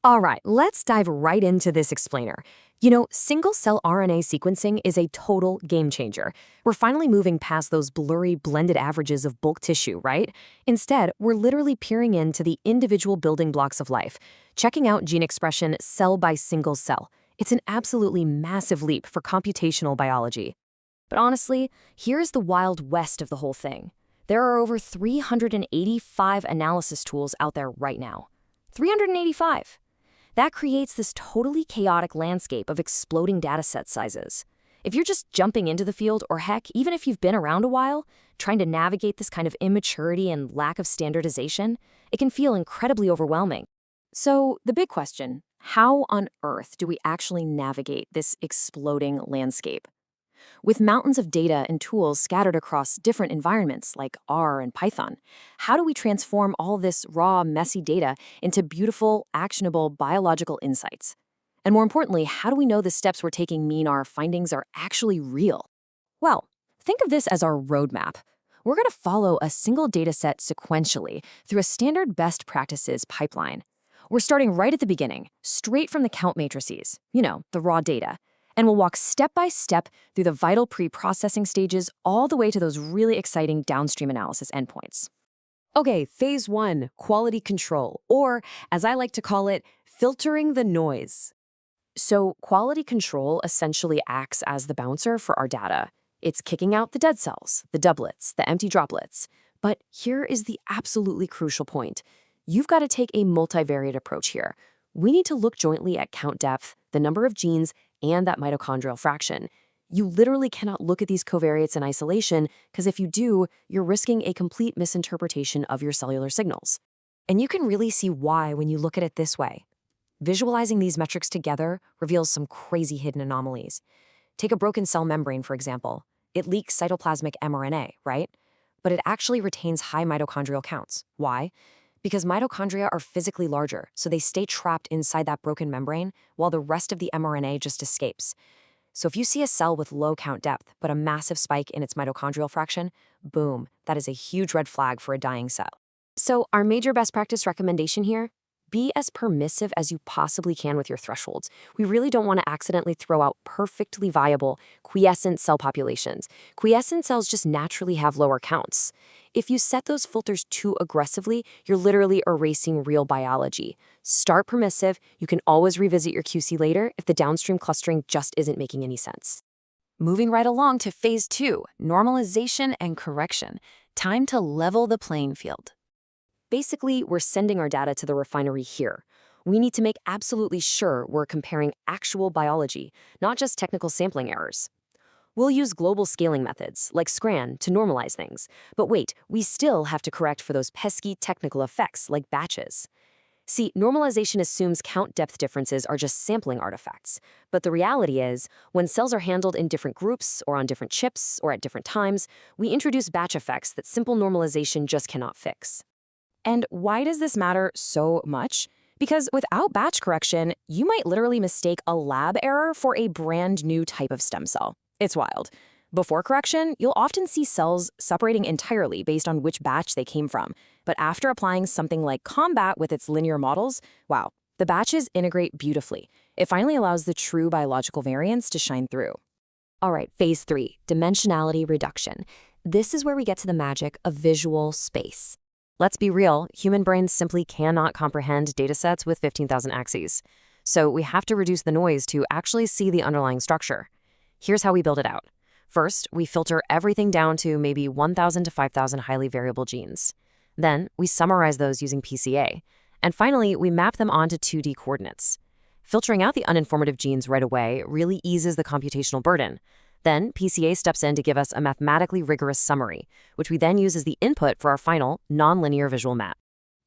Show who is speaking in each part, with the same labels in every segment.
Speaker 1: All right, let's dive right into this explainer. Single-cell RNA sequencing is a total game changer. We're finally moving past those blurry blended averages of bulk tissue, right? Instead, we're literally peering into the individual building blocks of life, checking out gene expression cell by single cell. It's an absolutely massive leap for computational biology. But honestly, here's the wild west of the whole thing. There are over 385 analysis tools out there right now. 385. That creates this totally chaotic landscape of exploding dataset sizes. If you're just jumping into the field, or heck, even if you've been around a while, trying to navigate this kind of immaturity and lack of standardization, it can feel incredibly overwhelming. So, the big question, how on earth do we actually navigate this exploding landscape? With mountains of data and tools scattered across different environments like R and Python, how do we transform all this raw, messy data into beautiful, actionable biological insights? And more importantly, how do we know the steps we're taking mean our findings are actually real? Well, think of this as our roadmap. We're going to follow a single dataset sequentially through a standard best practices pipeline. We're starting right at the beginning, straight from the count matrices, the raw data. And we'll walk step by step through the vital pre-processing stages all the way to those really exciting downstream analysis endpoints. Okay, phase 1, quality control, or as I like to call it, filtering the noise. So quality control essentially acts as the bouncer for our data. It's kicking out the dead cells, the doublets, the empty droplets. But here is the absolutely crucial point. You've got to take a multivariate approach here. We need to look jointly at count depth, the number of genes, and that mitochondrial fraction. You literally cannot look at these covariates in isolation, because if you do, you're risking a complete misinterpretation of your cellular signals. And you can really see why when you look at it this way. Visualizing these metrics together reveals some crazy hidden anomalies. Take a broken cell membrane, for example. It leaks cytoplasmic mRNA, right? But it actually retains high mitochondrial counts. Why? Because mitochondria are physically larger, so they stay trapped inside that broken membrane while the rest of the mRNA just escapes. So if you see a cell with low count depth but a massive spike in its mitochondrial fraction, boom, that is a huge red flag for a dying cell. So our major best practice recommendation here? Be as permissive as you possibly can with your thresholds. We really don't want to accidentally throw out perfectly viable, quiescent cell populations. Quiescent cells just naturally have lower counts. If you set those filters too aggressively, you're literally erasing real biology. Start permissive. You can always revisit your QC later if the downstream clustering just isn't making any sense. Moving right along to phase 2, normalization and correction. Time to level the playing field. Basically, we're sending our data to the refinery here. We need to make absolutely sure we're comparing actual biology, not just technical sampling errors. We'll use global scaling methods, like scRNA, to normalize things. But wait, we still have to correct for those pesky technical effects, like batches. See, normalization assumes count depth differences are just sampling artifacts. But the reality is, when cells are handled in different groups, or on different chips, or at different times, we introduce batch effects that simple normalization just cannot fix. And why does this matter so much? Because without batch correction, you might literally mistake a lab error for a brand new type of stem cell. It's wild. Before correction, you'll often see cells separating entirely based on which batch they came from. But after applying something like Combat with its linear models, wow, the batches integrate beautifully. It finally allows the true biological variance to shine through. All right, phase 3, dimensionality reduction. This is where we get to the magic of visual space. Let's be real, human brains simply cannot comprehend datasets with 15,000 axes. So we have to reduce the noise to actually see the underlying structure. Here's how we build it out. First, we filter everything down to maybe 1,000 to 5,000 highly variable genes. Then, we summarize those using PCA. And finally, we map them onto 2D coordinates. Filtering out the uninformative genes right away really eases the computational burden. Then, PCA steps in to give us a mathematically rigorous summary, which we then use as the input for our final, nonlinear visual map.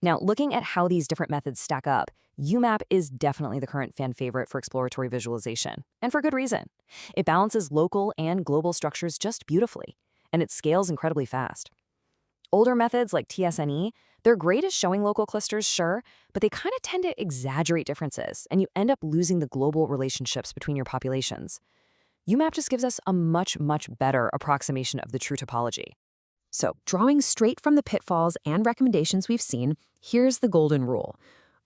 Speaker 1: Now, looking at how these different methods stack up, UMAP is definitely the current fan favorite for exploratory visualization, and for good reason. It balances local and global structures just beautifully, and it scales incredibly fast. Older methods like TSNE, they're great at showing local clusters, sure, but they kind of tend to exaggerate differences, and you end up losing the global relationships between your populations. UMAP just gives us a much, much better approximation of the true topology. So, drawing straight from the pitfalls and recommendations we've seen, here's the golden rule.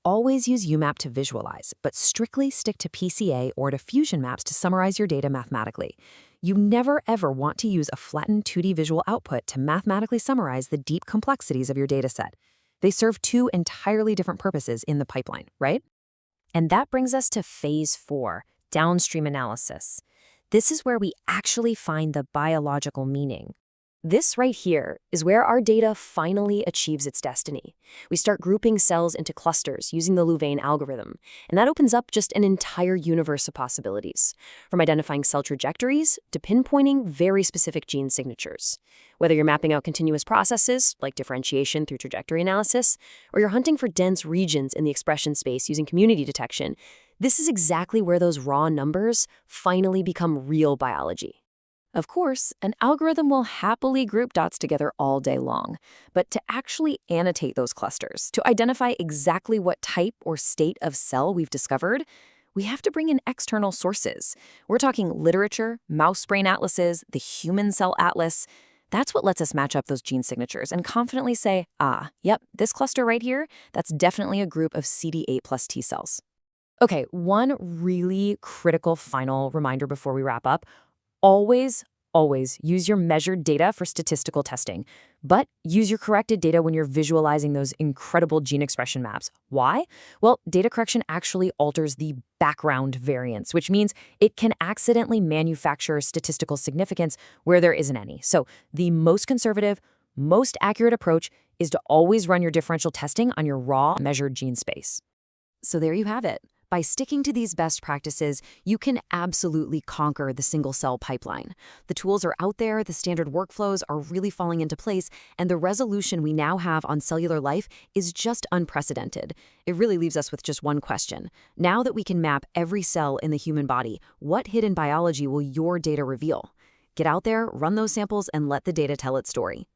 Speaker 1: always use UMAP to visualize, but strictly stick to PCA or to Fusion maps to summarize your data mathematically. You never ever want to use a flattened 2D visual output to mathematically summarize the deep complexities of your dataset. They serve two entirely different purposes in the pipeline, right? And that brings us to phase 4, downstream analysis. This is where we actually find the biological meaning. This right here is where our data finally achieves its destiny. We start grouping cells into clusters using the Louvain algorithm, and that opens up just an entire universe of possibilities, from identifying cell trajectories to pinpointing very specific gene signatures. Whether you're mapping out continuous processes, like differentiation through trajectory analysis, or you're hunting for dense regions in the expression space using community detection, this is exactly where those raw numbers finally become real biology. Of course, an algorithm will happily group dots together all day long, but to actually annotate those clusters, to identify exactly what type or state of cell we've discovered, we have to bring in external sources. We're talking literature, mouse brain atlases, the human cell atlas. That's what lets us match up those gene signatures and confidently say, yep, this cluster right here, that's definitely a group of CD8 plus T cells. Okay, one really critical final reminder before we wrap up. Always use your measured data for statistical testing, but use your corrected data when you're visualizing those incredible gene expression maps. Why? Well, data correction actually alters the background variance, which means it can accidentally manufacture statistical significance where there isn't any. So the most conservative, most accurate approach is to always run your differential testing on your raw measured gene space. So there you have it. By sticking to these best practices, you can absolutely conquer the single-cell pipeline. The tools are out there, the standard workflows are really falling into place, and the resolution we now have on cellular life is just unprecedented. It really leaves us with just one question. Now that we can map every cell in the human body, what hidden biology will your data reveal? Get out there, run those samples, and let the data tell its story.